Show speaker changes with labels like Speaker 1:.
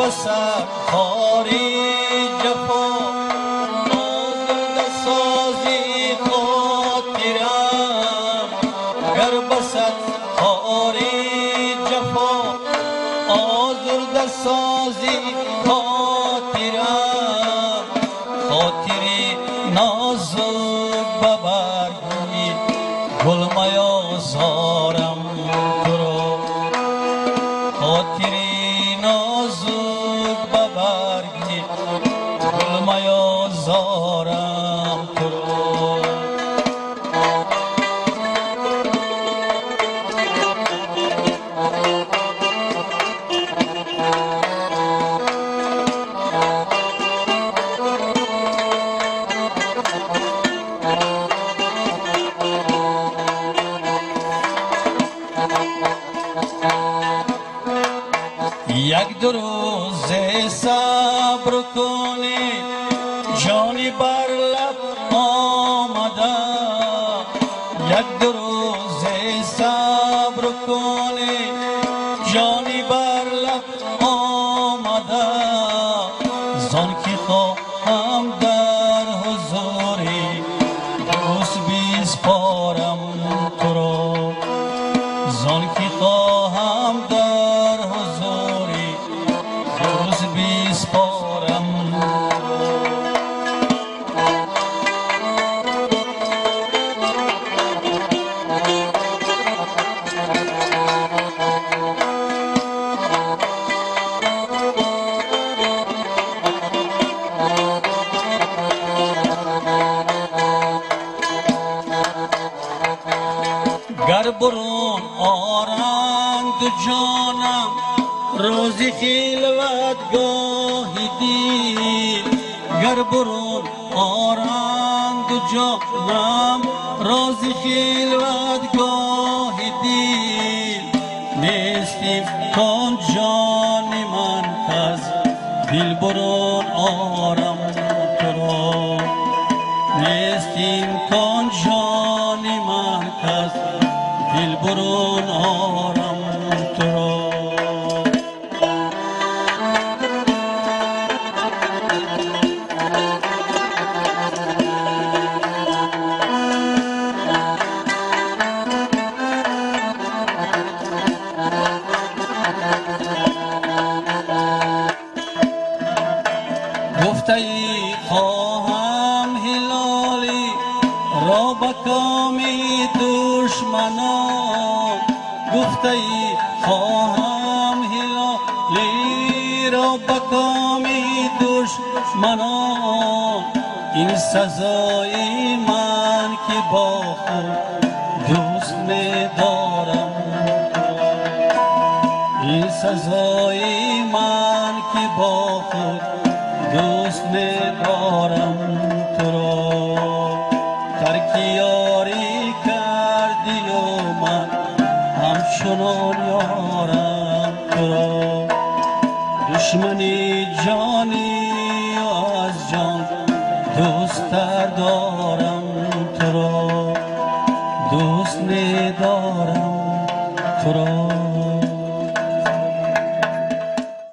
Speaker 1: بسر خاری جفا آزرده سازی خاطرم گر بسر خاری جفا آزرده سازی خاطرم خاطری نازک ببرگی گل میازارم تو را خاطری نازک ببرگی گل میازارم تو را یک دو روز صبر کنی جانی بر لب آمده یک دو روز صبر کنی جانی بر لب آمده زان که خواهم در حضوری دوست بیسپارم تو را زان که خواهم در حضوری دوست بیسپارم گر برون آرند جانم روزی خلوت گاهی دید گر برون آرند جانم روزی خلوت گاهی دید نیستیم کن جان من کس دل برون آرم تو را نیستیم کن جان من کس دل برون آرم تو را گفته ای خواهم هلالی را به کام دشمنان گفته ای خواهم هلالی را به کام دشمنان این سزای من که با خود دوست می دارم این سزای من که با خود دوست می دارم تو را ترک یاری کردی و من همچنان یارم تو را دشمنی جانی و از جان دوست‌تر دارم تو را دوست می دارم تو را